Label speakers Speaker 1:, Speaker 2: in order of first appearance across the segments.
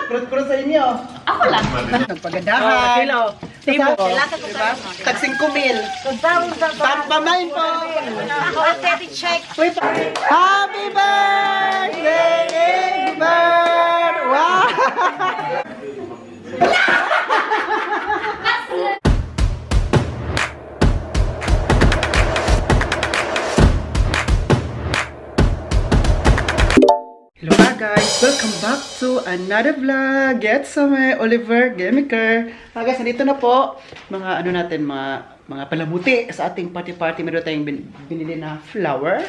Speaker 1: Kurot-kurot sa inyo.
Speaker 2: Ako lang.
Speaker 1: Nagpagandahan.
Speaker 2: Kilo. Tibo. Kailangan ko
Speaker 1: Diba? Tag 5,000. Pamain po.
Speaker 2: Ako aesthetic check.
Speaker 1: Wait. Happy birthday, Egbert! Wow! Hello guys! Welcome back to another vlog! Get sa may Oliver Gamiker! Guys, nandito na po mga ano natin, mga palamuti sa ating party-party. Meron tayong binili na flower.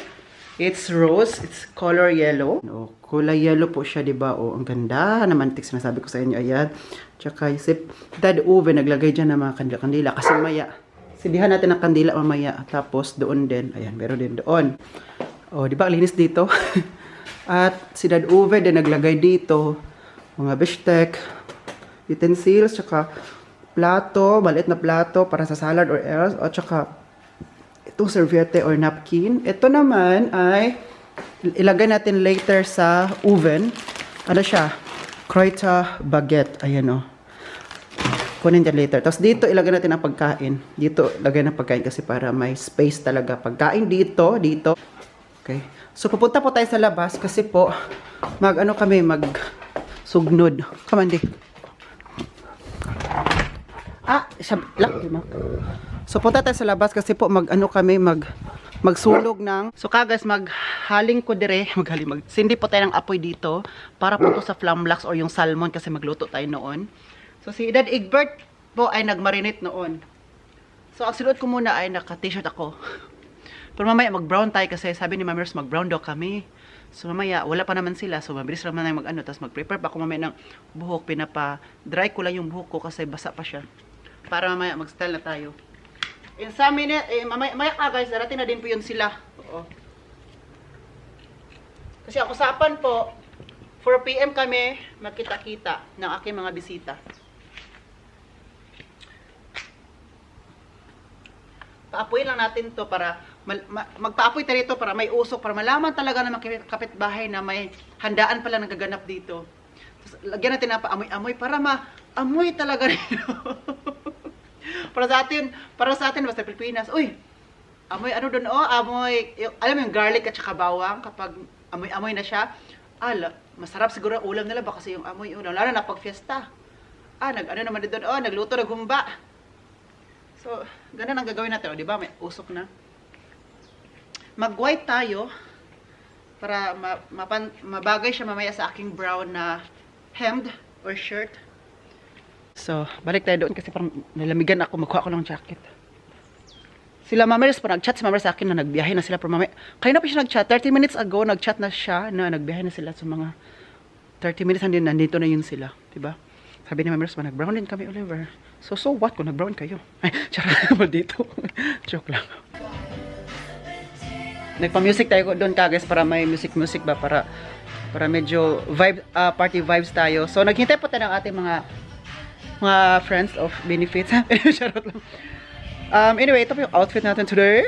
Speaker 1: It's rose. It's color yellow. No, kulay yellow po siya, diba? Oh, ang ganda naman. Sinasabi ko sa inyo, ayan. Tsaka isip, Dad Uwe, naglagay dyan ng mga kandila-kandila. Kasi maya, sindihan natin ang kandila mamaya. Tapos doon din, ayan, meron din doon. Oh, diba? Linis dito. At si Dad Uwe din naglagay dito mga bishtek, utensils, tsaka plato, maliit na plato para sa salad or else, at tsaka itong serviette or napkin. Ito naman ay ilagay natin later sa oven. Ano siya? Croita baguette. Ayan o. Kunin dyan later. Tapos dito ilagay natin ang pagkain. Dito ilagay ng pagkain kasi para may space talaga. Pagkain dito. Okay. So, pupunta po tayo sa labas kasi po, mag-sugnod. Come on, di. So, punta tayo sa labas kasi po, magsulog ng, so guys, maghaling ko dire, sindi po tayo ng apoy dito, para po to sa flamlax or yung salmon kasi magluto tayo noon. So, si Dad Egbert po ay nagmarinate noon. So, ang sinuot ko muna ay naka-t-shirt ako. Pero mamaya mag-brown tayo kasi sabi ni Mamers mag-brown daw kami. So mamaya wala pa naman sila. So mabilis naman tayo mag-ano. Tapos mag-prepare pa ako mamaya ng buhok. Pinapa-dry ko lang yung buhok ko kasi basa pa siya. Para mamaya mag-style na tayo. In some minute, mamaya guys, darating na din po yun sila. Oo. Kasi ang usapan po, 4 PM kami magkita-kita ng aking mga bisita. Paapoy lang natin to para magpaapoy tayo rito para may usok, para malaman talaga ng mga kapitbahay na may handaan pala nagaganap dito. Tapos, lagyan natin na paamoy-amoy para maamoy talaga rito. para sa atin basta Pilipinas. Uy, amoy ano doon amoy, alam mo yung garlic at saka bawang kapag amoy-amoy na siya. Masarap siguro ang ulam nila ba kasi yung amoy ulam, lalo na pag fiesta. Nag-ano naman doon, nagluto, naghumba. So, ganun ang gagawin natin, di ba? May usok na. Mag-white tayo para mabagay siya mamaya sa aking brown na hemmed or shirt. So, balik tayo doon kasi parang nalamigan ako. Magkuha ko ng jacket. Sila Mamers pa nag-chat si Mamers sa akin na nagbiyahe na sila. Pero mamaya, kaya na pa siya nag-chat. 30 minutes ago, nag-chat na siya na nagbiyahe na sila. So, mga 30 minutes nandito na yun sila. Diba? Sabi ni Mamers pa, nag-brown din kami, Oliver. So what kung nag-brown kayo? Ay, charot naman dito. Joke lang. Nagpa-music tayo doon guys para may music ba para medyo vibe, party vibes tayo. So naghintay po tayo ng ating mga friends of benefits. Charot lang. Anyway, ito po yung outfit natin today.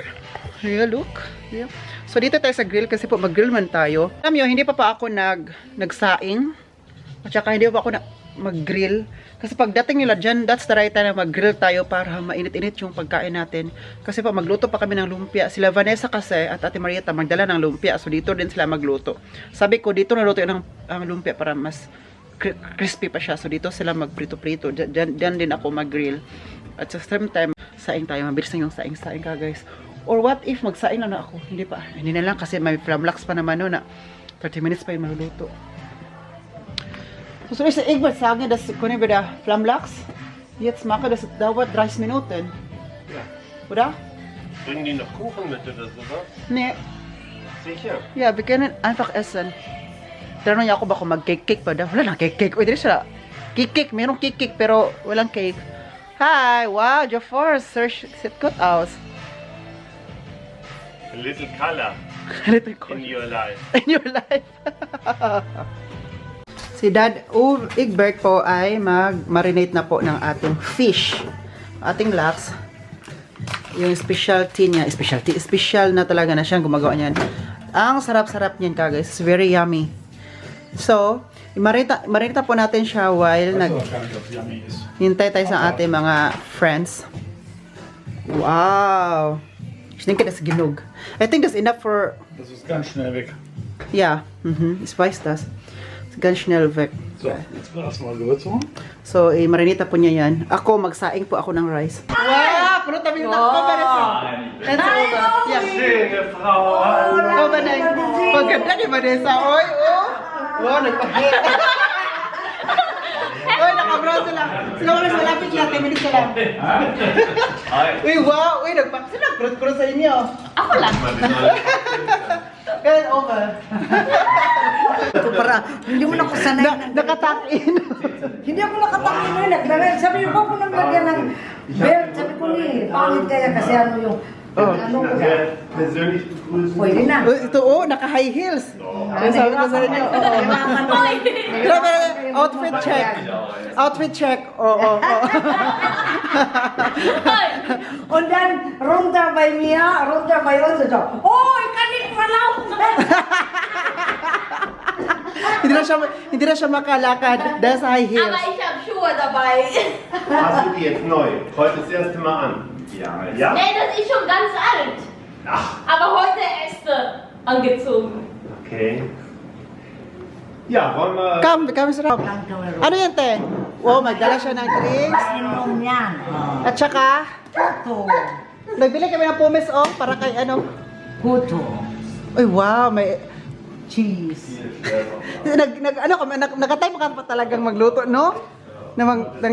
Speaker 1: Yeah, look. Yeah. So dito tayo sa grill kasi po mag-grill man tayo. Alam nyo, hindi pa ako nagsaing. At saka hindi pa ako mag-grill. Kasi pagdating nila dyan, that's the right time na mag-grill tayo para mainit-init yung pagkain natin. Kasi pa magluto pa kami ng lumpia. Sila Vanessa kasi at Ate Marieta magdala ng lumpia. So dito din sila magluto. Sabi ko, dito naluto yung lumpia para mas crispy pa siya. So dito sila magprito-prito. Dyan din ako mag-grill. At sa same time, saing tayo. Mabilis na yung saing-saing ka guys. Or what if magsaing na ako? Hindi pa. Hindi na lang kasi may flamlax pa naman no na 30 minutes pa yung maluluto. Så är det Egbert sagen, dass können wir da Flammlachs jetzt machen, das dauert 30 Minuten.
Speaker 3: Ja.
Speaker 1: Oder?
Speaker 3: Bringen die noch Kuchen mit oder sowas?
Speaker 1: Nee.
Speaker 3: Sicher?
Speaker 1: Ja, wir können einfach essen. Tanong niya ako baka mag-cake pa daw. Wala na cake. Uy, dito sila. Cake. Merong cake pero walang cake. Hi, wow, Jafar, sieht gut aus.
Speaker 3: A little color
Speaker 1: Little cool.
Speaker 3: in your life.
Speaker 1: In your life. Si Dad Egbert po ay mag-marinate na po ng ating fish. Ating lax. Yung specialty niya. Special na talaga na siyang gumagawa niyan. Ang sarap-sarap niyan guys. It's very yummy. So, Marinita po natin siya while hintay tayo sa ating mga friends. Wow! Ich denke, das ist genug. I think that's enough for...
Speaker 4: Das ist ganz schnell weg.
Speaker 1: Ja, ich weiß das. Das ist ganz schnell weg.
Speaker 4: So, jetzt erstmal Gewürze.
Speaker 1: So, marinita po niya yan. Ako, magsaing po ako ng rice. Wow! Puro tabi na ako ba nasa? That's over. Yeah.
Speaker 3: Schöne Frau.
Speaker 1: Ikaw ba na? Paganda ni Vanessa. Oy, oh! Wow, nagpahit. Oy, nakabrown sila. Sila wala sa lapit lang. 10 minutes sila. Uy, wow! Uy, nagpahit. Sila nagpahit sa inyo.
Speaker 2: Ako lang.
Speaker 1: Kaya over.
Speaker 5: Para hindi mo na ako sanay.
Speaker 1: Nakatakin.
Speaker 5: Hindi ako nakatangin na naglagay. Sabi ko po nang lagyan ng belt. Sabi ko ni, pangit kaya kasi ano yung ano ko ba?
Speaker 3: Persönlich begrüßen.
Speaker 5: Pwede na.
Speaker 1: Ito, oh, naka-high heels. Kaya sabi ko sa inyo, oo. Grabe, outfit check. Outfit check. Oo.
Speaker 5: Und dann runter bei mir, runter bei uns und so. Oh, ich kann nicht mehr laufen.
Speaker 1: Hindi na siya makalakad dahil sa high heels.
Speaker 2: Aber ich habe Schuhe dabei.
Speaker 3: Hast du die jetzt neu? Heute das erste Mal an? Ja. Ja?
Speaker 2: Nee, das ist schon ganz alt.
Speaker 3: Ach,
Speaker 2: Aber heute erste angezogen.
Speaker 3: okay. Ja, wollen wir...
Speaker 1: Come, sarap. Ano yan, te? Oh, magdala siya ng drinks.
Speaker 5: Inom yan.
Speaker 1: At saka,
Speaker 5: Kuto.
Speaker 1: nagbili kami ng pumis, oh, para kay ano.
Speaker 5: Kuto.
Speaker 1: Uy, wow, may...
Speaker 5: Cheese.
Speaker 1: Nakatime ka pa talagang magluto, no? Ng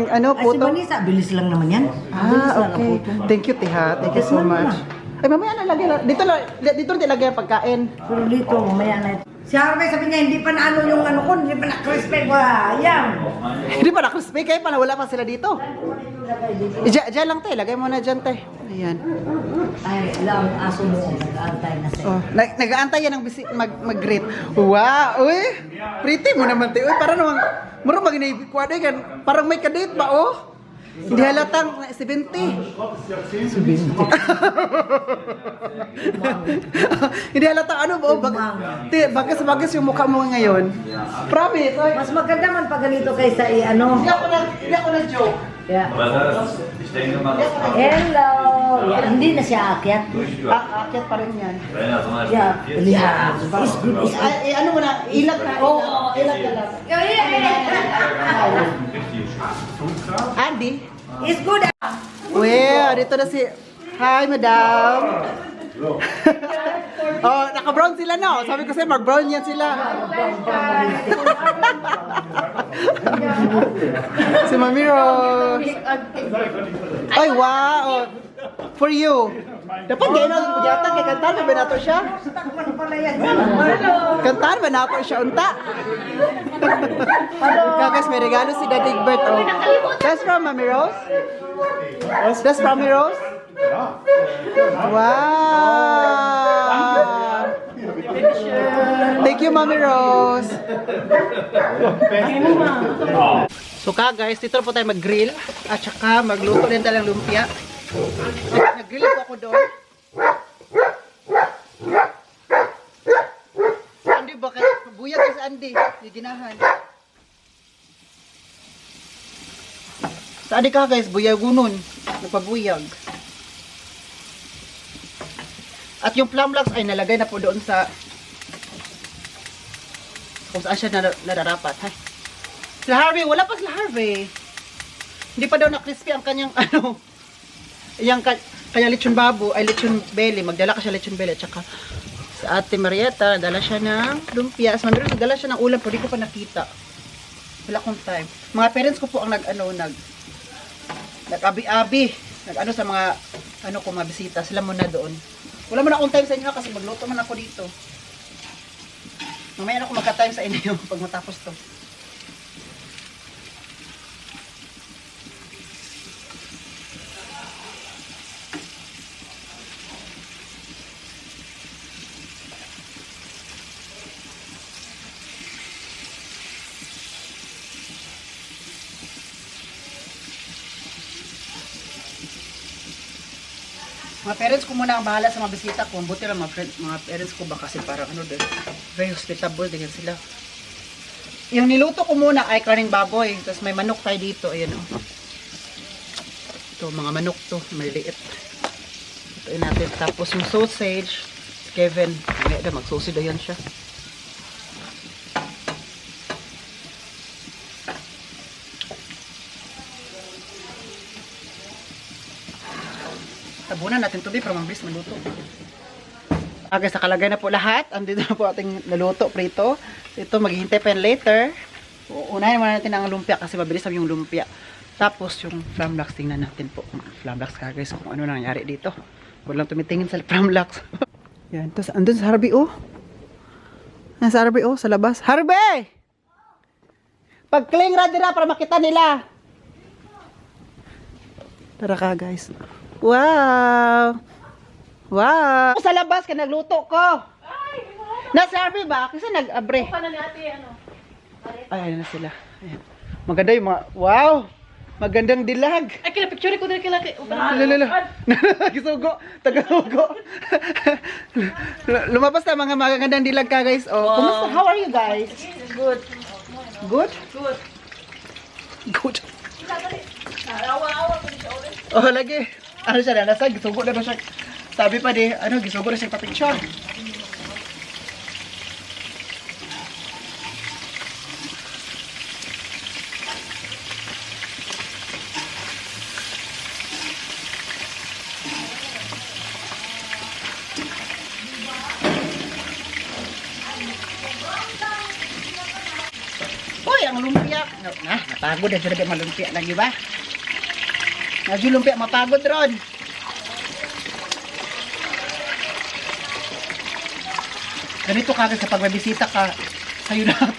Speaker 1: ano,
Speaker 5: Ay, si
Speaker 1: puto.
Speaker 5: Vanessa, bilis lang naman yan. Bilis lang ang
Speaker 1: Okay.
Speaker 5: puto.
Speaker 1: Thank you, Tiha. Thank you so much. Ay, mamaya na lagyan. Dito na ilagay ang pagkain.
Speaker 5: Pero dito, mamaya na ito. Si Harvey sabi niya, hindi pa na ano yung ano ko, hindi pa na crispy. Ayan.
Speaker 1: Hindi pa na-crispy kayo, pala wala pa sila dito. Diyan lang, te. Lagay mo na dyan, te. Ayan.
Speaker 5: Ay, lang aso mo, nag-aantay na sa'yo.
Speaker 1: Oh, nag-aantay yan ng mag-greet. Wow, uy. Pretty mo naman, te. Uy, parang namang, mura mag-inaibikwado yan. Parang may kadate ba, oh? Hindi halatang 70. 70. Hindi halatang ano ba, oh? Bagas yung mukha mo ngayon. Promise, oy.
Speaker 5: Mas maganda man pag ganito kaysa ano.
Speaker 1: Hindi ako na joke.
Speaker 5: Yeah.
Speaker 6: Ich denke mal, das
Speaker 5: Hello! Yeah, hindi na siya akyat.
Speaker 1: Akyat pa rin yan.
Speaker 6: wenn er zum Beispiel
Speaker 5: Yeah.
Speaker 6: 40
Speaker 5: Yeah. Is good. Is
Speaker 1: Ay, ano mo na, ilag na. Oo, ilag ka lang. Andy?
Speaker 5: Is good.
Speaker 1: Well, dito na si... Hi, madam. Oh, naka-brown sila no. Sabi ko sa'yo, mag-brown yan sila. Si Mami Rose. Ay, wow. For you. Dapat ganyan ang yata kay kantaan ba nato siya? Kantaan ba nato siya unta? Kagas, may regalo si Daddy Bert. Oh. That's from Mami Rose? That's from Mami Rose? Wow! Thank you, Mami Rose. So guys, dito po tayo mag-grill at saka magluto din tayo ng lumpia. Nag-grill po ako doon. Andy, bakit? Buyag ka sa Andy. Giginahan. Sa Andy ka guys, buyagunon. Nagpabuyag. At yung plum blocks ay nalagay na po doon sa kung saan siya nararapat. Hay. Sila Harvey, wala pa sila Harvey. Hindi pa daw na-crispy ang kanyang ano. Yung kaya lechon baboy, ay lechon belly. Magdala ka siya lechon belly. Tsaka sa Ate Marieta, dala siya ng lumpia. Sa Mami Rose, nagdala siya ng ulam pero di ko pa nakita. Wala akong time. Mga parents ko po ang nag-abi-abi. Nag-ano sa mga ano ko, mga bisita. Sila muna doon. Wala mo na akong time sa inyo kasi magluto man ako dito. Mamaya na ako magka-time sa inyo pag matapos to. Mga parents ko muna ang bahala sa mga bisita ko. Buti lang mga parents ko ba kasi parang ano din. Very hospitable din sila. yung niluto ko muna ay karning baboy. Tapos may manok tayo dito. Ayan o. Ito, mga manok to. Maliliit. Ito natin. Tapos yung sausage. Kevin. Ngayon, magsusid yan siya. Tabunan natin tubig para mabilis maluto. Okay, sa kalagay na po lahat. Andito na po ating naluto prito. Ito, maghihintay pa yan later. Unahin muna natin ang lumpia kasi mabilis naman yung lumpia. Tapos yung flamlocks, tingnan natin po. Flamlocks ka guys, kung ano nangyari dito. Walang tumitingin sa flamlocks. Yan, tapos andun sa Harvey oh. Nasa Harvey oh, sa labas. Harvey! Pag-cling radira para makita nila. Tara ka guys. Wow! Wow! Sa labas ka nagluto ko. Nasa Harvey ba? Kasi nag-abre.
Speaker 2: Paano ni ate, ano?
Speaker 1: Ay, ayun na sila. Ayan. Maganda yung mga... Wow! Magandang dilag.
Speaker 2: Ay, kila picture ko din kila.
Speaker 1: Lala. Gisugo. Taga-sugo. Lumabas na mga magandang dilag ka guys. Oh, kumusta? How are you guys?
Speaker 2: Good.
Speaker 1: Good?
Speaker 2: Good.
Speaker 1: Good.
Speaker 2: Awa-awa ko siya ulit.
Speaker 1: Oh, lagi. Ano siya na? Nasa gisugo na siya. Sabi pa di, ano, gisugo na siya pa-picture. Uy, ang lumpia. Napagod na siya malumpia lagi ba? Medyo lumpia, mapagod ron. Ganito ka sa pagbibisita ka, sa'yo lahat.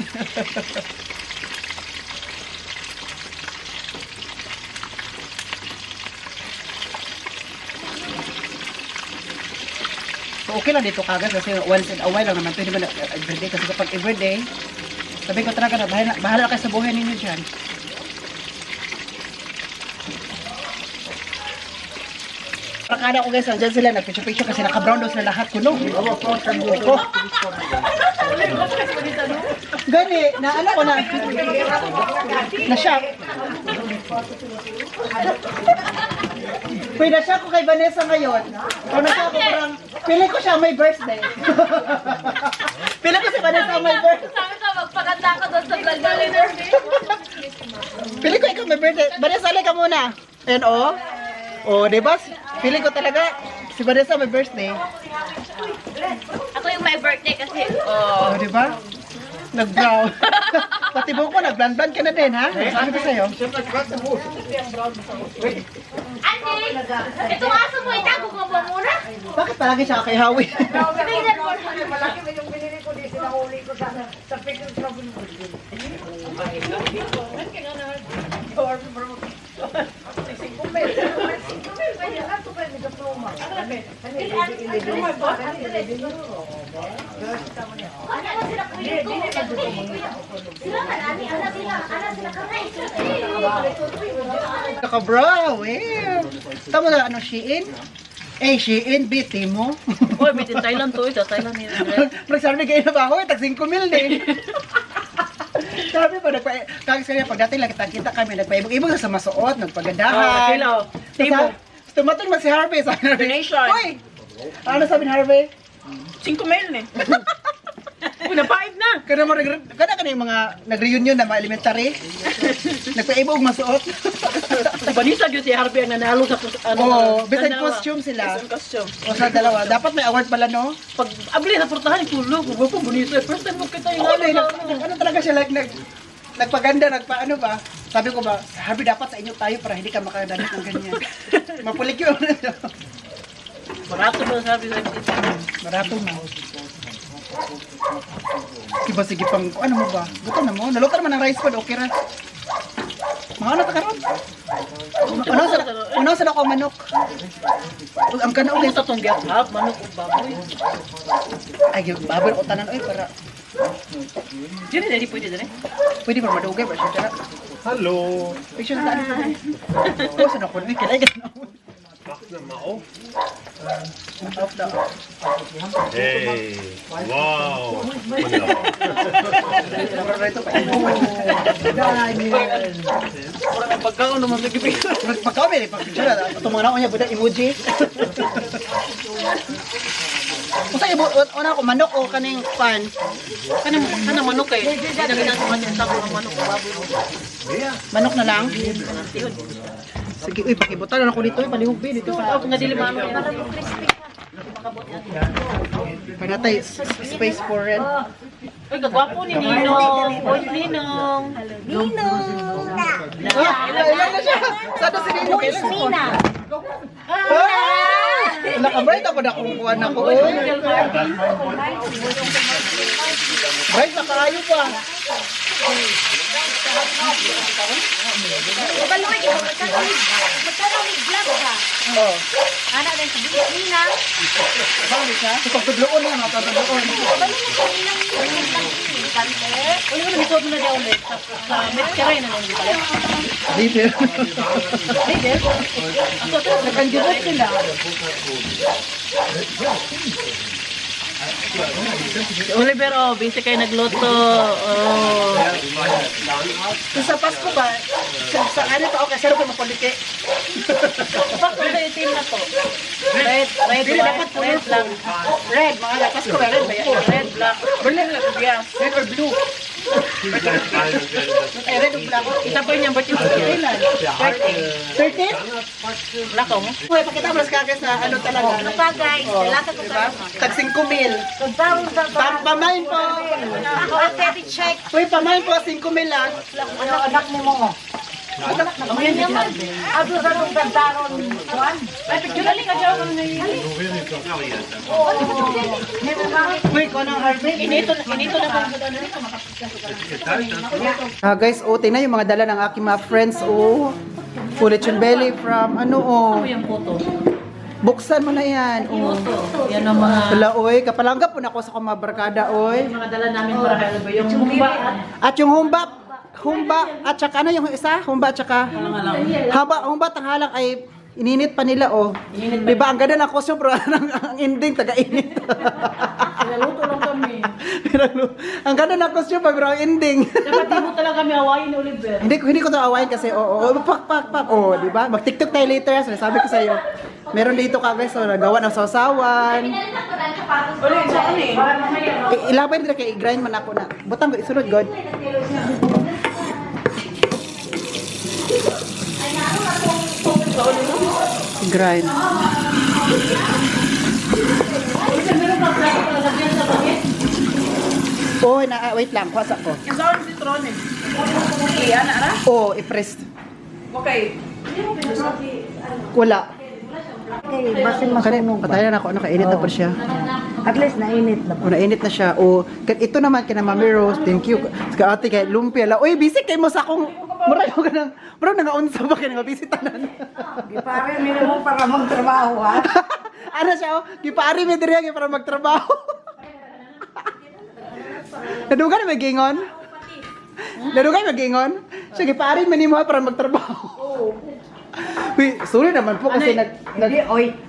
Speaker 1: So okay lang dito kagad kasi once in a while lang naman pwede ba everyday kasi kapag everyday sabi ko talaga na bahala kayo sa buhay ninyo dyan. Pakada ko guys, andyan sila, nagpicture-picture kasi naka-brown daw sila lahat kuno. Ito. Gani, na ano ko na shock. Pwede siya ko kay Vanessa ngayon. Kung nasa ako parang, pili ko siya may birthday. Pili ko si Vanessa may birthday.
Speaker 2: Sabi ko, magpaganda ka doon sa vlog na later.
Speaker 1: Pili ko ikaw may birthday. Vanessa, alay ka muna. Ayan o. O, diba? Feeling ko talaga si Vanessa may birthday.
Speaker 2: Ako yung my birthday kasi.
Speaker 1: O, diba? Nag-brown. Pati buko, nag-blond-blond ka na din, ha? Sabi ko sa'yo.
Speaker 2: Ate, itong aso mo, itago ko ba muna?
Speaker 1: Bakit palagi siya kay Howie?
Speaker 2: Tingnan mo.
Speaker 5: Malaki mo yung binili ko dito, nahuli ko sa picture trouble ko.
Speaker 1: Naka-brown, eh. Tama na, ano, Shein? Eh, Shein, biti mo.
Speaker 2: Uy, bitin Thailand to. Sa Thailand nila.
Speaker 1: Nagsabi kayo na ba ako, tag 5 mil din. Sabi pa, kagis kanina, pag dati lang kita kami, nagpaibog-ibog sa masuot, nagpagandahan.
Speaker 2: Kilo. Tibo.
Speaker 1: Tumatong man si Harvey, sabi na
Speaker 2: Donation.
Speaker 1: Uy! Ano sabi ni Harvey?
Speaker 2: 5 mil ne. Uy, napaib na.
Speaker 1: Kada yung mga nag-reunion na mga elementary, nagpaibog masuot.
Speaker 2: Banisa yun si Harvey ang nanalo sa
Speaker 1: Oo, bisag costume sila.
Speaker 2: costume.
Speaker 1: O sa dalawa, dapat may award pala, no?
Speaker 2: Pag abli na portahan tulog, huwag po bonito. First time mo kita yung
Speaker 1: Oo, ano talaga siya, like, nagpaganda, nagpaano ba? Sabi ko ba, Harvey, dapat sa inyo tayo para hindi ka makadamit ng ganyan. Mapulik yun.
Speaker 2: Barato mo sabi sa
Speaker 1: Marato na. Sige pang, ano mo ba? Gusto na mo? Naluto naman ng rice pod, okay ra. Mga ano ta karon? Unaw sa ako manok. Ang kana ulit
Speaker 2: sa tong gap manok ug baboy.
Speaker 1: ay baboy ko tanan oy para
Speaker 2: Dili na di pwede din.
Speaker 1: pwede ba madugay ba siya dara?
Speaker 3: Hallo.
Speaker 1: Picture sa ano? Ko sa ako ni kilay ka na.
Speaker 3: Mach das mal auf.
Speaker 1: Auf da.
Speaker 3: Hey, wow. Wunderbar.
Speaker 1: Ito pa. Murang pagkaon naman nagpipicture. Pagkaon may picture na. Itong mga naon niya budak emoji. Kung sa'yo, una ko manok o kaning pan? Kanang manok eh. Manok na lang? Sige, uy, pakibutan na ako dito. Palihog ba dito sa...
Speaker 2: Nga dili mano.
Speaker 1: Panatay, space for red.
Speaker 2: Uy, kagwapo ni Ninong. Uy, Ninong.
Speaker 1: Ilan na siya? Saan na si Nino?
Speaker 2: Uy, Nina.
Speaker 1: Naka-bright ako na kung kuha na ko. Bright na kaayo pa.
Speaker 2: Baluwi, magkano vlog ka?
Speaker 1: Oh.
Speaker 2: Anak din sa Nina.
Speaker 1: Bakit siya? Pagkudloon na, pagkudloon.
Speaker 2: Uy, ano nito mo na daw ulit? Sa Medcaray na lang dito.
Speaker 1: Dito. Nakanjubot sila.
Speaker 2: Oliver, oh, busy kayo nagluto. Oh.
Speaker 1: Sa Pasko ba? Sa ano pa okay, saro ko mapolike.
Speaker 2: Pasko na itim na to. Red,
Speaker 1: Dili dapat
Speaker 2: red lang.
Speaker 1: Red, mga la Pasko ba red ba yan?
Speaker 2: Red, black.
Speaker 1: Berlin lang biya. Red or blue? Ay, red or black?
Speaker 2: Isa pa yung birthday sa kailan?
Speaker 1: 13?
Speaker 2: Black ako.
Speaker 1: Uy, pakita mo sa kaka sa ano talaga.
Speaker 2: Ano pa guys? Kailangan ko
Speaker 1: Diba? Tag 5,000. Pamain po.
Speaker 2: Ako ang baby check.
Speaker 1: Uy, pamain po 5,000 lang.
Speaker 5: Ano anak ni mo?
Speaker 2: Ayan naman.
Speaker 5: Ado sa nung gandaron kuan.
Speaker 2: Ay, picture ka dyan.
Speaker 1: Uy, ko nang harvest.
Speaker 2: Inito na ba?
Speaker 1: Guys, oh, tingnan yung mga dala ng aking mga friends, oh. Lechon belly from, ano, oh.
Speaker 2: Yung photo.
Speaker 1: Buksan mo na yan, oh.
Speaker 2: Yan ang mga
Speaker 1: Wala, oy. Kapalanggap po na ako sa mga barkada, oy.
Speaker 2: dala namin para kay Oliver. Yung humba.
Speaker 1: At yung humba, at saka ano yung isa? Humba at saka? Humba at halang ay ininit pa nila, oh. Diba, ang ganda ng costume, pero ang ending, taga-init.
Speaker 2: Naluto lang kami.
Speaker 1: Ang ganda ng costume, pero ang ending.
Speaker 2: Dapat di mo talaga kami awayin ni Oliver.
Speaker 1: Hindi ko to awayin kasi, pak. Oh, di ba? Mag-TikTok tayo later, sabi ko sa iyo. Meron dito ka guys, so nagawa ng sausawan.
Speaker 2: Ulit, sa ano eh?
Speaker 1: Ilapay nila kay grind man ako na. Butang ko isunod god. Grind. Oh, wait lang, kwasa ko.
Speaker 2: Yung sa si Tron eh. Iyan na ara?
Speaker 1: Oh, i-press.
Speaker 2: Okay.
Speaker 1: Wala.
Speaker 5: Okay, basin masunog.
Speaker 1: Patayan na ako, kainit na pa siya.
Speaker 5: At least nainit na.
Speaker 1: O, nainit na siya. O, ito naman, kina Mami Rose, thank you. Ka ate, kay Lumpia. Uy, busy kay mo sa akong, murayo ka nang, murayo nang-unsa ba kaya nga busy tanan.
Speaker 5: Pare, minimum para magtrabaho ha.
Speaker 1: Ano siya, oh, gipari may diriya para magtrabaho. Nadugan na may gingon? Nadugan may gingon? Siya, gipari man mo para magtrabaho. Uy, sorry naman po kasi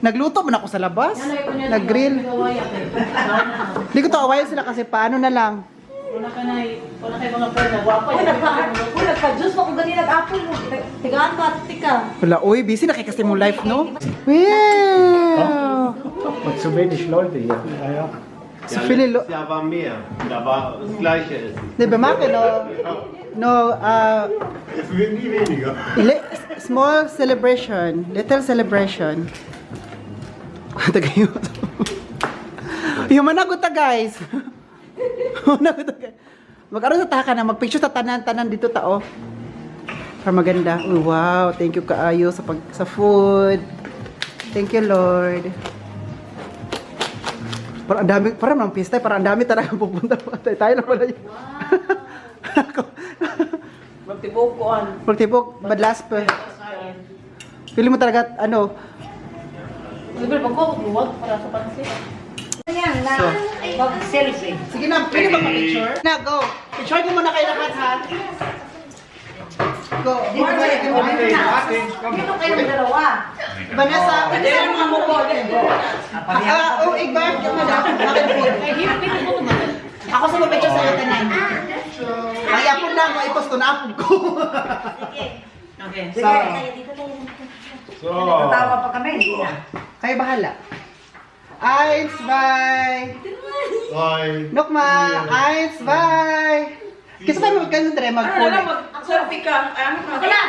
Speaker 1: nagluto man ako sa labas. Nag-grill. Hindi ko to awayan sila kasi paano na lang.
Speaker 2: Wala kayo mga pwede. Wapa
Speaker 5: Uy, nagpa-juice mo kung ganyan nag-apple mo. Tigaan ka at tika.
Speaker 1: Wala, uy, busy na kay kasi mong life, no? Wow!
Speaker 4: Und zu wenig Leute hier. Ja, ja.
Speaker 1: So, Philly,
Speaker 3: Jahr war mehr. Da war das Gleiche essen.
Speaker 1: di ba, Maki, no,
Speaker 3: Es wird nie weniger.
Speaker 1: small celebration, little celebration. Tagayo. Yung managot ta, guys. Managot ta, guys. Mag-aral sa taka na, mag-picture sa tanan-tanan dito tao. Para maganda. Uy, wow, thank you kaayo sa food. Thank you, Lord. Parang ang dami, parang ng pista, parang ang dami talaga pupunta. Tayo na pala yun.
Speaker 2: Magtibok ko an.
Speaker 1: Pagtibok, badlas pa. Pili mo talaga, ano,
Speaker 2: Oliver, pagkakot luwag para sa pansit.
Speaker 5: Ayan na, mag-selfie.
Speaker 1: sige na, pwede ba ma-picture? Na, go. Picture mo muna kayo lahat, ha? Go.
Speaker 5: Dito kayong dalawa.
Speaker 1: Vanessa. Igbart ka na dapat. Ako sa mabedyo sa iyo tanan. Ay, ako na, maipos ko na ako ko.
Speaker 2: Okay.
Speaker 1: So,
Speaker 5: Tatawa pa kami, hindi na.
Speaker 1: kayo bahala. Eins, zwei. Nokma, eins, zwei. Kasi tayo magkano mag-phone.
Speaker 2: Selfie ka. Wala.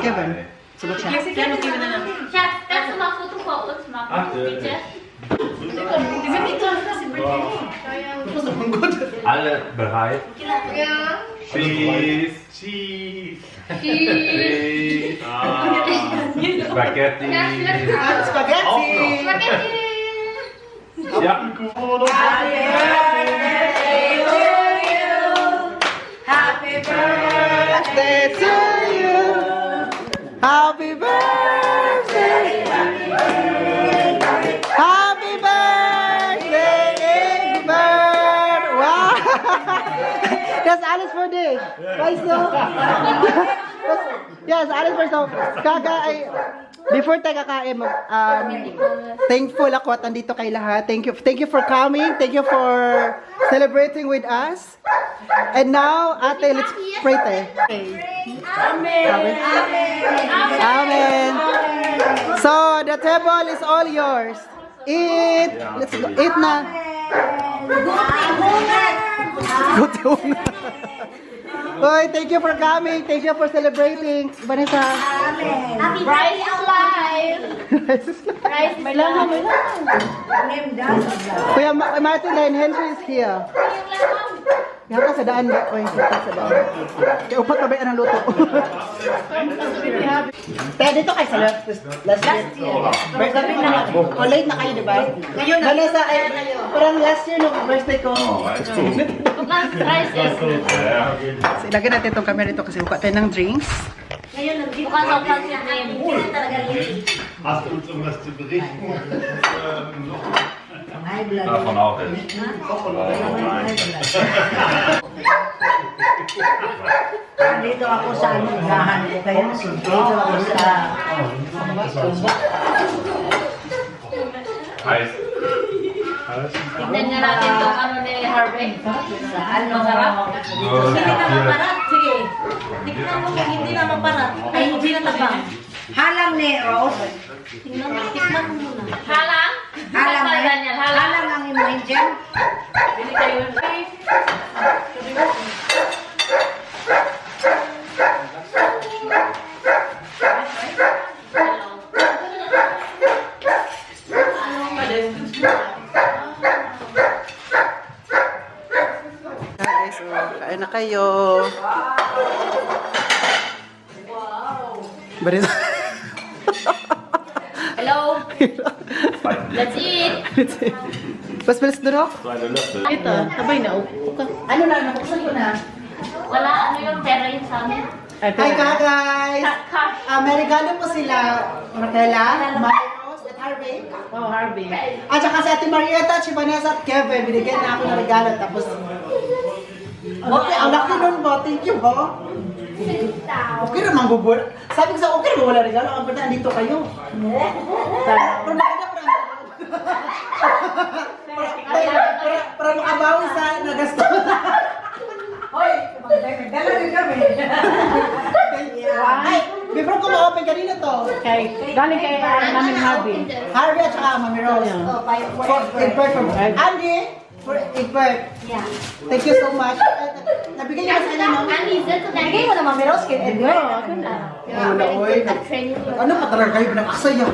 Speaker 1: Kevin, sugot siya.
Speaker 2: Siya, kannst du mal Foto vor uns machen, bitte?
Speaker 6: Alle bereit?
Speaker 2: Ja.
Speaker 3: Cheese. Cheese.
Speaker 2: Tschüss.
Speaker 6: Spaghetti.
Speaker 1: Spaghetti.
Speaker 2: Spaghetti.
Speaker 6: Ja.
Speaker 5: Happy birthday
Speaker 1: Birthday to you. Happy birthday. Happy birthday, Egbert. Wow. Das alles für dich. Weißt du? Yes, alles für so. Before tayo kakain, thankful ako at andito kay lahat. Thank you for coming. Thank you for celebrating with us. And now, ate, let's pray tayo. Amen. Amen. So, the table is all yours. Eat. Let's go. Eat na. Good thing. Oy, thank you for coming. Thank you for celebrating. Vanessa.
Speaker 2: Happy Rice is live. Rice is live.
Speaker 5: Name down.
Speaker 1: Kuya Martin and Henry is here. Yan ka sa daan ba? Oy, yan ka sa daan. Kaya upat pa ba yan ang luto? Kaya dito kayo sa last year. Birthday na. O late na kayo, di ba? Ngayon na. Vanessa, parang last year nung birthday ko.
Speaker 2: Rice is.
Speaker 1: So, ilagay natin itong camera dito kasi buka tayo ng drinks.
Speaker 2: Bukan sa plastic na yun.
Speaker 3: Hast du uns irgendwas zu berichten?
Speaker 5: High blood.
Speaker 6: Davon auch nicht.
Speaker 5: Dito ako sa anugahan ko kayo. Dito ako sa...
Speaker 6: Heiß.
Speaker 2: Tignan nga natin itong ano ni Harvey.
Speaker 5: Sa ano.
Speaker 2: Masarap.
Speaker 6: Hindi na maparat.
Speaker 2: Sige. Tignan mo kung hindi na maparat. Ay, hindi na tabang.
Speaker 5: Halang ni Rose.
Speaker 2: Tignan mo muna. Halang?
Speaker 5: Halang
Speaker 2: Halang
Speaker 5: na.
Speaker 2: ganyan. Halang.
Speaker 5: Halang ang imuhin dyan.
Speaker 2: Bili kayo.
Speaker 1: Guys, kain na kayo. Vanessa.
Speaker 2: Hello. Let's eat.
Speaker 1: Mas bilis doon ako.
Speaker 3: So eine Löffel.
Speaker 1: Ito, sabay na. Ano na, nabuksan ko na.
Speaker 2: Wala, ano yung pera yun sa amin?
Speaker 1: Hi guys!
Speaker 2: Cash.
Speaker 1: Regalo po sila, Martela, Marios, at Harvey.
Speaker 4: Oh, Harvey.
Speaker 1: At saka si Ate Marietta, si Vanessa at Kevin, binigyan na ako ng regalo. Tapos, okay, ang laki nun ba? Thank you ba? Okay naman, bubul. Sabi ko sa okay naman wala regalo. Ang pwede, andito kayo. Pero nakita para makabawi sa nagasto.
Speaker 5: Hoy, dala rin kami.
Speaker 1: Ay, before ko ma-open kanina to.
Speaker 4: Galing kay namin Harvey.
Speaker 1: Harvey at saka Mami Rose. For Egbert from Andy, for Egbert.
Speaker 2: Yeah.
Speaker 1: Thank you so much. Nabigay niya sa inyo, no?
Speaker 2: Ani, dito na.
Speaker 5: Bigay mo na Mami Rose kay Edward.
Speaker 1: Wala, oy. Ano pa talaga kayo? Nakasaya.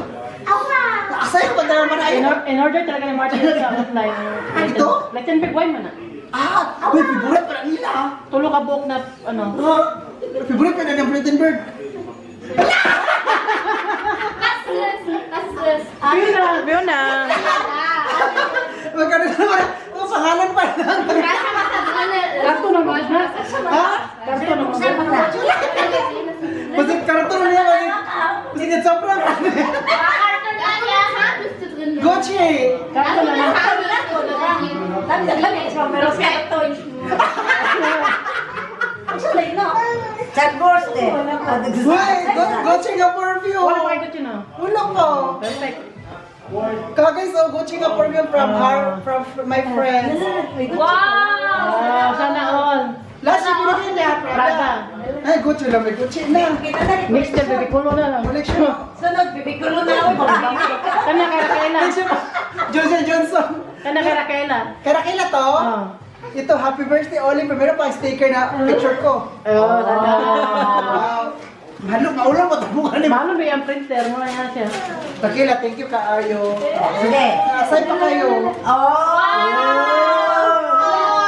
Speaker 1: Nakasaya pa talaga man ay.
Speaker 4: In order talaga ni Martin sa outline.
Speaker 1: Ito?
Speaker 4: Latin big wine man na.
Speaker 1: Uy, favorite pa na nila.
Speaker 4: Tulo ka buok na ano.
Speaker 1: Favorite pa na ng Brittenberg.
Speaker 4: Biyo na.
Speaker 1: Magkano naman? Ang pangalan pa lang.
Speaker 4: Karto na mo na.
Speaker 1: Ha?
Speaker 4: Karto na mo.
Speaker 1: Kasi karton na yan. Kasi nga sobrang Gucci!
Speaker 4: Karto na mo.
Speaker 5: Chat mo course eh.
Speaker 1: Wait, Gucci nga perfume.
Speaker 4: Wala pa ito yun, ah.
Speaker 1: Wala pa.
Speaker 4: Perfect.
Speaker 1: Kagay sa Gucci nga perfume from my friends.
Speaker 4: Ah, sana all.
Speaker 1: Last year binigyan niya, Prada.
Speaker 4: Prada.
Speaker 1: Ay, Gucci lang, may Gucci na.
Speaker 4: Next year, baby, kulo na lang.
Speaker 1: Collection.
Speaker 5: Sunod, bibigulo na ako.
Speaker 4: Kana kay Raquela.
Speaker 1: Johnson Johnson.
Speaker 4: Kana kay Raquela.
Speaker 1: Karakila to.
Speaker 4: Ah.
Speaker 1: Ito, happy birthday, Olive. Meron pa sticker na picture ko.
Speaker 4: Oh, dada.
Speaker 1: Wow. Mahalo, maulang mo tabukan ni
Speaker 4: Paano ba yung printer mo na yan siya?
Speaker 1: Takila, thank you kaayo.
Speaker 5: Sige.
Speaker 1: Nasay pa kayo.
Speaker 5: Oh!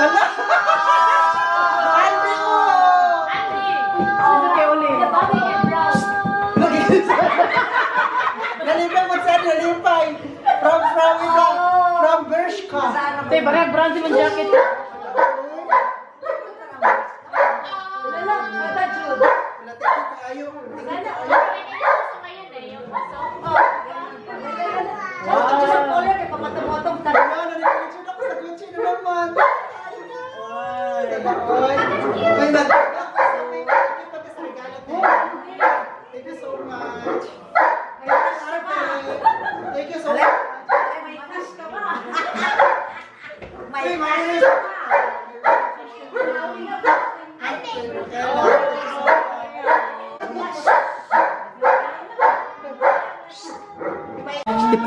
Speaker 1: Hala! Ate mo!
Speaker 4: Sino kay Uli?
Speaker 1: Nalipay mo sa nalipay. From Bershka.
Speaker 4: Tay, barang brand si mong jacket.
Speaker 1: Wala, thank you kaayo. Wala, nalipay ako sa Gucci na naman. Ay, ay, thank you so much. Thank you so much. Ay, Maris.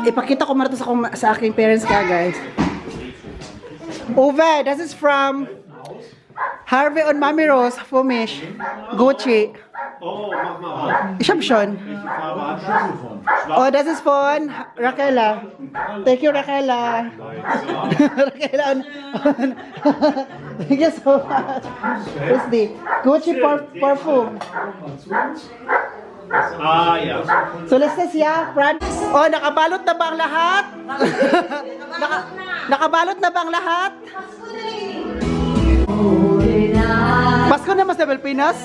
Speaker 1: Ipakita ko muna to sa aking parents ka, guys. Uwe, this is from Harvey on Mami Rose, Fumish, Gucci.
Speaker 3: Oh, mach mal auf.
Speaker 1: Ich hab schon.
Speaker 3: Farbe hat schon von.
Speaker 1: Oh, das ist von Raquela. Thank you, Raquela. Raquela. Thank you so much. What's the Gucci perfume?
Speaker 3: Ah, ja.
Speaker 1: So, let's see, yeah, Brad. Oh, nakabalot na ba ang lahat? Nakabalot na ba ang lahat? Pasko na mas na Pilipinas?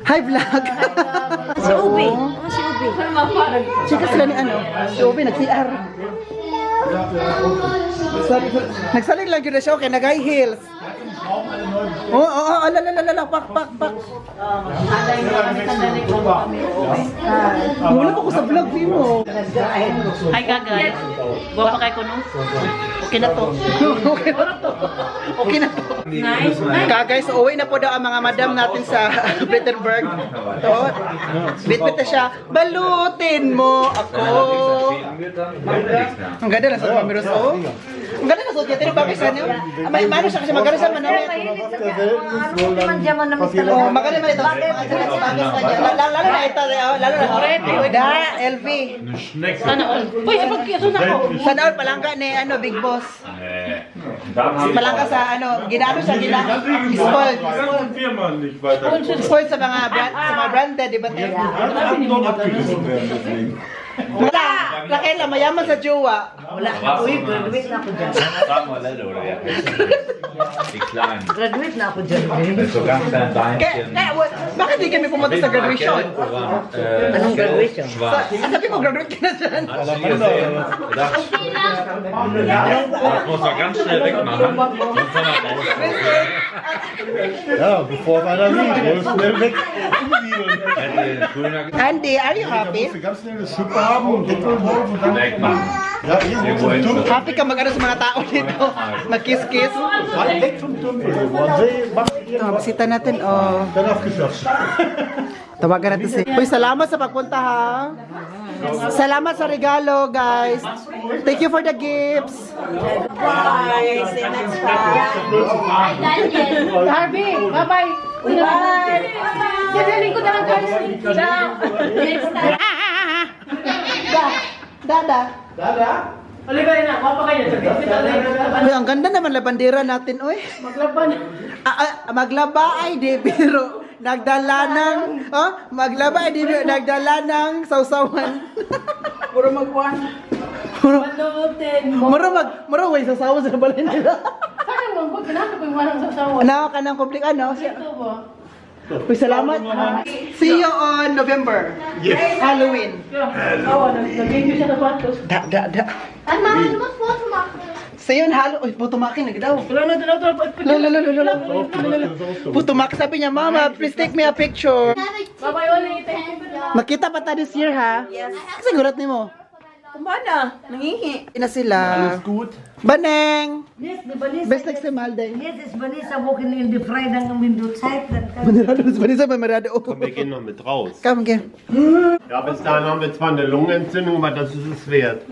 Speaker 1: Hi, vlog!
Speaker 2: Si Ubi. Ano si Ubi?
Speaker 1: Chika sila ni ano? Si Ubi, nag-CR. Nagsalig lang yun na siya, okay, nag-high heels. Alalala, pak. Wala pa ko sa vlog, di mo.
Speaker 4: Hi, Kagay. Guwapa kay Kuno.
Speaker 1: Okay na to. Okay na to.
Speaker 4: Nice.
Speaker 1: Kagay, so uwi na po daw ang mga madam natin sa Blittenberg. To, bitbit na siya. Balutin mo ako. Ang ganda na sa Mami Rose, oh. Ang ganda na sa Tiyatiro, bakit sa niyo? May mano siya kasi maganda sa manamit. Oh, maganda man ito. Lalo na ito, lalo na. Da, LV.
Speaker 4: Sana all. Uy, ipag-kiyaso na ko.
Speaker 1: Sana all palangga ni ano, Big Boss. Palangga sa ano, ginano siya, spoiled. Spoiled sa mga branded, di ba? Wala, Raquel, mayaman sa jowa.
Speaker 5: Wala. Uy, graduate na ako dyan. Graduate na ako dyan.
Speaker 1: Bakit di kami pumunta sa graduation?
Speaker 5: Anong graduation?
Speaker 1: Sabi ko, graduate ka na dyan.
Speaker 6: Das muss man ganz schnell wegmachen. Sonst haben wir raus.
Speaker 3: Ja, bevor einer sieht, schnell weg.
Speaker 1: Andy, are you happy?
Speaker 3: Ganz schnell eine Schippe haben und Deckel drauf und dann
Speaker 6: Wegmachen.
Speaker 3: Ja, irgendwo zum Tümpel.
Speaker 1: Happy ka mag-ano sa mga tao dito? Mag-kiss-kiss?
Speaker 3: Weg zum Tümpel.
Speaker 1: Ito, bisita natin, oh.
Speaker 3: Dann aufgeschlossen.
Speaker 1: Tawagan natin si... Uy, salamat sa pagpunta, ha? Salamat sa regalo, guys. Thank you for the gifts.
Speaker 5: Bye. See you next time.
Speaker 4: Harvey, bye-bye. Bye. Diyan ko na lang guys.
Speaker 1: Dada.
Speaker 4: Oliver na, guwapa kayo.
Speaker 1: Uy, ang ganda naman labandera natin, uy.
Speaker 4: Maglaban.
Speaker 1: Maglaba ay di, pero nagdala ng... Oh, maglaba ay di, nagdala ng sausawan.
Speaker 4: Puro magkuhan. Balutin mo.
Speaker 1: Muro, way sausawan sa balay nila.
Speaker 4: Saan mo? Kailangan ko yung walang sasawa.
Speaker 1: Ano ka ng komplik, ano?
Speaker 4: Ito ba?
Speaker 1: Uy, salamat. See you on November. Yes. Halloween.
Speaker 4: Oo, nag-game siya ng patos.
Speaker 1: Da.
Speaker 2: En mama, du måste foto maken.
Speaker 1: So yun, halo. Uy, putumaki na daw. Putumak, sabi niya, Mama, please take me a picture.
Speaker 4: Bye-bye ulit.
Speaker 1: Makita pa tayo this year, ha? Yes. Kasi gulat ni mo.
Speaker 5: Kumana, nangihi.
Speaker 1: Ina sila.
Speaker 3: Gut.
Speaker 1: Baneng!
Speaker 5: Nis, di ba nis?
Speaker 1: Best like si Malday.
Speaker 5: Nis, is ba nis, abokin in the fried ang Windows-Zeit.
Speaker 1: Manirado, Banisa, Mamirado.
Speaker 3: Komm, wir gehen noch mit raus.
Speaker 1: Come, gehen.
Speaker 3: Ja, bis dahin haben wir zwar eine Lungenentzündung, aber das ist es wert.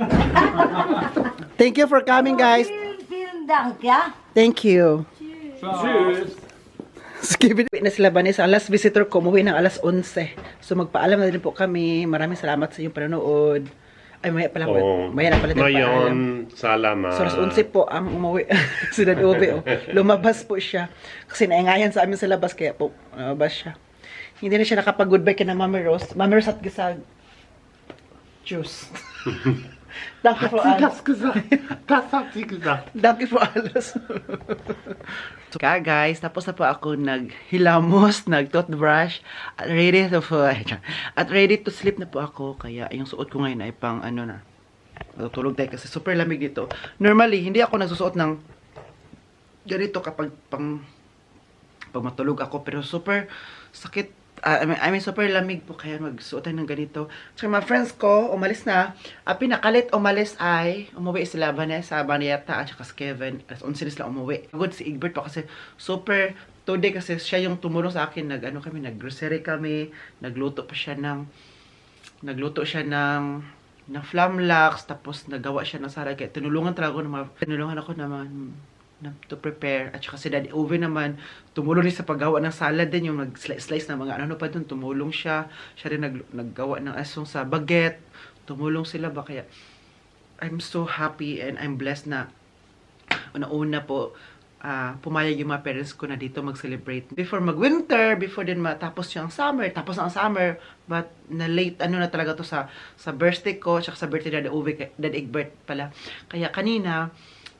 Speaker 1: Thank you for coming, guys.
Speaker 5: Vielen Dank, ja?
Speaker 1: Thank you.
Speaker 3: Tschüss.
Speaker 1: Skibid na sila Vanessa. Ang last visitor ko, umuwi ng alas 11. So magpaalam na din po kami. Maraming salamat sa inyong panonood. Ay, maya pala po. Maya na pala din paalam.
Speaker 3: Ngayon, salamat.
Speaker 1: So, alas 11 po ang umuwi. Si Dad Ove, oh. Lumabas po siya. Kasi naingayan sa amin sa labas, kaya po lumabas siya. Hindi na siya nakapag-goodbye kina Mami Rose. Mami Rose at gisag juice. Danke for alles.
Speaker 3: Das hat sie gesagt.
Speaker 1: Danke for alles. So, guys, tapos na po ako naghilamos, nag-toothbrush, at ready to sleep na po ako. Kaya yung suot ko ngayon ay pang ano na, matutulog tayo kasi super lamig dito. Normally, hindi ako nagsusuot ng ganito kapag pag matulog ako, pero super sakit. I mean, super lamig po kaya magsuot tayo ng ganito. So, mga friends ko, umalis na. Pinakalit umalis ay, umuwi sila Vanessa, Banieta, at saka si Kevin. Alas 11 sila umuwi. Good si Egbert po kasi super, today kasi siya yung tumulong sa akin. Nag-grocery kami, nagluto siya ng flamlax, tapos nagawa siya ng salad. Kaya tinulungan ako naman to prepare. At saka si Daddy Ove naman, tumulong din sa paggawa ng salad din, yung nag-slice na mga ano pa dun, tumulong siya. Siya rin naggawa ng asong sa baguette. Tumulong sila ba? Kaya, I'm so happy and I'm blessed na una-una po, pumayag yung mga parents ko na dito mag-celebrate. Before mag-winter, before din matapos yung summer, tapos na ang summer, but na-late, na talaga to sa birthday ko, tsaka sa birthday Daddy Ove, Daddy Egbert pala. Kaya kanina,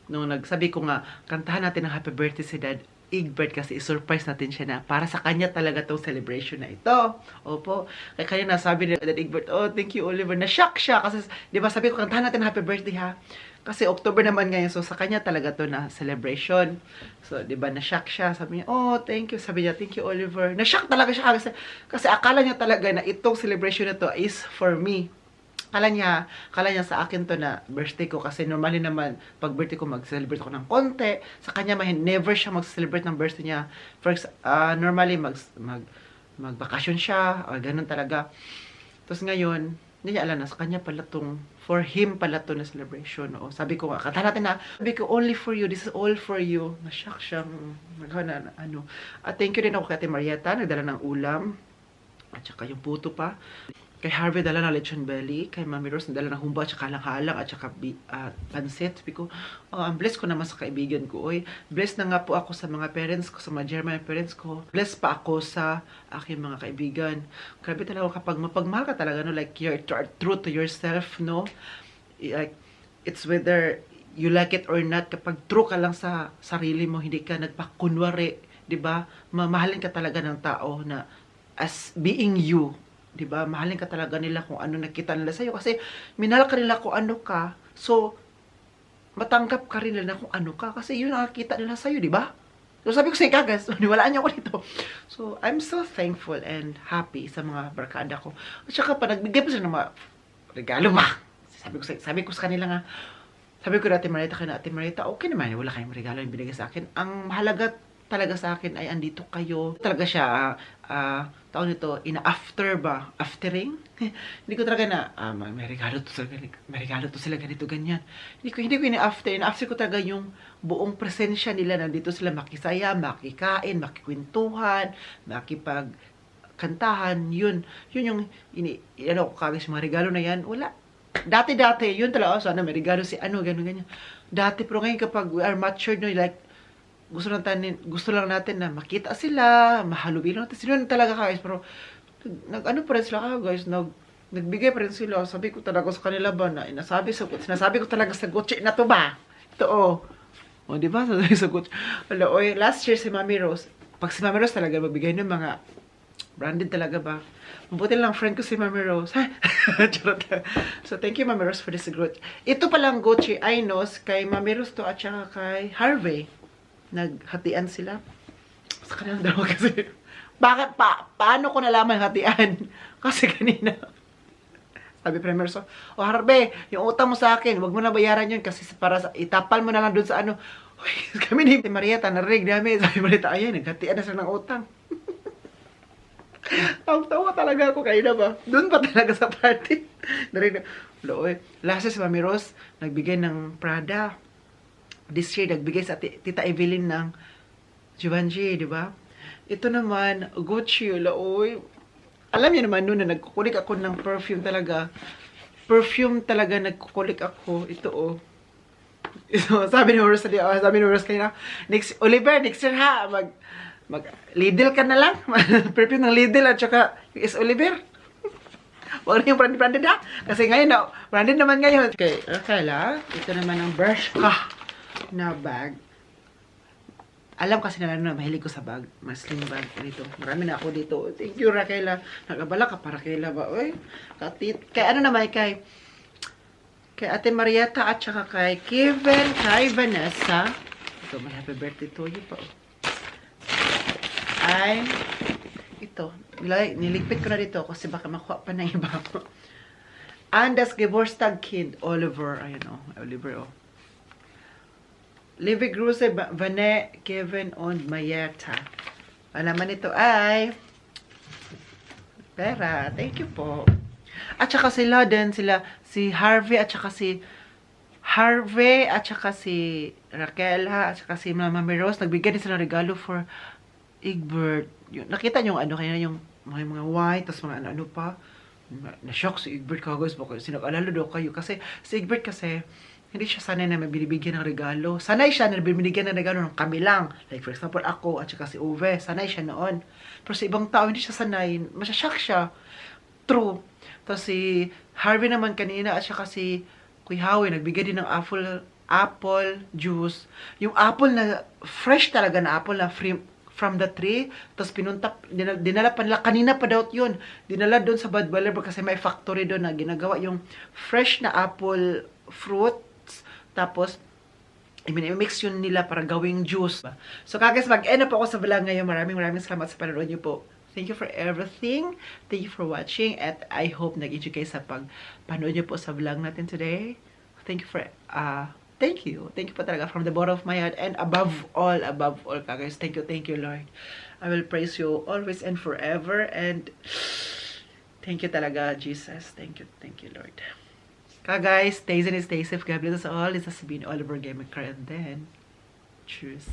Speaker 1: nung nagsabi ko nga, kantahan natin ng happy birthday si Dad Egbert kasi i-surprise natin siya na para sa kanya talaga tong celebration na ito. Opo. Kaya kanya nasabi ni Dad Egbert, oh, thank you, Oliver. Na-shock siya kasi, di ba, sabi ko, kantahan natin happy birthday ha. Kasi October naman ngayon, so sa kanya talaga to na celebration. So, di ba, na-shock siya. Sabi niya, oh, thank you. Sabi niya, thank you, Oliver. Na-shock talaga siya kasi akala niya talaga na itong celebration na to is for me. Kala niya sa akin to na birthday ko kasi normally naman pag birthday ko mag-celebrate ako ng konti. Sa kanya never siya mag-celebrate ng birthday niya. First, normally mag-vacation siya o ganun talaga. Tapos ngayon, hindi niya alam na sa kanya pala tong, for him pala to na celebration. O, sabi ko, kanta natin na, sabi ko, only for you, this is all for you. Na-shock siya. Ano. At thank you din ako kay Ate Marieta, nagdala ng ulam. At saka yung puto pa. Kay Harvey, dala na lechon belly. Kay Mami Rose, dala na humba, at saka halang-halang, at saka pansit. Sabi ko, ang bless ko naman sa kaibigan ko. Oy, bless na nga po ako sa mga parents ko, sa mga German parents ko. Bless pa ako sa aking mga kaibigan. Grabe talaga kapag mapagmahal ka talaga, no? Like, you're true to yourself, no? Like, it's whether you like it or not. Kapag true ka lang sa sarili mo, hindi ka nagpakunwari, di ba? Mamahalin ka talaga ng tao na as being you. Diba? Mahalin ka talaga nila kung ano nakita nila sa'yo. Kasi minahal ka nila kung ano ka. So, matanggap ka rin nila kung ano ka. Kasi yun nakakita nila sa'yo, diba? So, sabi ko sa guys, niwalaan niyo ako dito. So, I'm so thankful and happy sa mga barkada ko. At saka pa, nagbigay pa sila ng mga regalo, ma. Sabi ko sa kanila nga, sabi ko na Ate Marita, Ate Marita, okay naman, wala kayong regalo yung binigay sa akin. Ang mahalaga talaga sa akin ay andito kayo. Talaga siya, taon nito, ina-after ba? Aftering? Hindi ko talaga na, may regalo to sila ganito, ganyan. Hindi ko ina-after. Ina-after ko talaga yung buong presensya nila. Nandito sila makisaya, makikain, makikwentuhan, makipagkantahan. Yun yung, ko kagis mga regalo na yan. Wala. Dati, yun talaga. Sana may regalo si ano, ganyan. Dati, pero ngayon kapag we are matured, no, like, gusto lang natin na makita sila, mahalubilo natin sila talaga guys, pero nag-ano pa rin sila guys, nagbigay pa rin sila. Sabi ko talaga sa kanila ba na sinasabi ko talaga sa Gucci na to ba? Ito o di ba? Sa Gucci. Last year si Mami Rose, pag si Mami Rose talaga magbigay ng mga Branded talaga ba? Mabuti lang friend ko si Mami Rose. Charot. So, thank you Mami Rose for this good. Ito palang Gucci Ainos kay Mami Rose to at saka kay Harvey. Naghatian sila. Sa kanilang dalawa kasi. Bakit paano ko nalaman hatian? Kasi kanina. Sabi Premier so, Harvey, yung utang mo sa akin, wag mo na bayaran yun kasi para itapal mo na lang dun sa ano. Uy, kami ni Marieta, narinig namin. Sabi Marieta, ayan, naghatian na sila ng utang. Tawa talaga ako kayo na ba? Doon pa talaga sa party. Narinig, looy. Last si Mami Rose, nagbigay ng Prada. This year, nagbigay sa Tita Evelyn ng Givenchy, di ba? Ito naman, Gucci, looy. Alam niyo naman noon na nagkukulik ako ng perfume talaga. Perfume talaga nagkukulik ako. Ito oh. Ito, sabi ni Rose kanina, Oliver, next year ha, mag Lidl ka na lang. Perfume ng Lidl at saka US Oliver. Huwag na yung branded ha. Kasi ngayon na, branded naman ngayon. Okay, Rafaela, ito naman ang brush na bag. Alam kasi na mahilig ko sa bag. Mas slim bag dito. Marami na ako dito. Thank you, Raquela. Nagabala ka para Raquela ba? Uy, kay ano naman, kay Ate Marieta at saka kay Kevin, kay Vanessa. Ito, may happy birthday to you pa. Ay, ito. Niligpit ko na dito kasi baka makuha pa ng iba. Andas Geburtstag Kind, Oliver. Ayun o, Oliver o. Livy Gruse, Vane, Kevin, and Mayeta. Alaman nito ay pera. Thank you po. At saka sila din, si Harvey, at saka si Raquel, at saka si Mami Rose, nagbigay din sila regalo for Egbert. Nakita niyo yung ano, kaya yung mga white, tapos mga ano pa. Na-shock si Egbert kagos. Sinag-alala daw kayo. Kasi si Egbert kasi, hindi siya sanay na may binibigyan ng regalo. Sanay siya na binibigyan ng regalo ng kami lang. Like for example, ako at saka si Uwe. Sanay siya noon. Pero sa ibang tao, hindi siya sanay. Masya-shock siya. True. Tapos si Harvey naman kanina at saka si Kuya Howie, nagbigay din ng apple juice. Yung apple na, fresh talaga na apple na from the tree. Tapos dinala pa nila. Kanina pa daw yun. Dinala doon sa Bad Baller kasi may factory doon na ginagawa yung fresh na apple fruit. Tapos, i-mix yun nila para gawing juice. So, guys, mag-end up ako sa vlog ngayon. Maraming salamat sa panonood niyo po. Thank you for everything. Thank you for watching. At I hope nag-enjoy kayo sa pag-panood niyo po sa vlog natin today. Thank you for, thank you. Thank you po talaga from the bottom of my heart. And above all, guys, thank you, Lord. I will praise you always and forever. And thank you talaga, Jesus. Thank you, Lord. Guys, stay safe and stay safe. God bless us all. This has been Oliver Gamer, and then, cheers.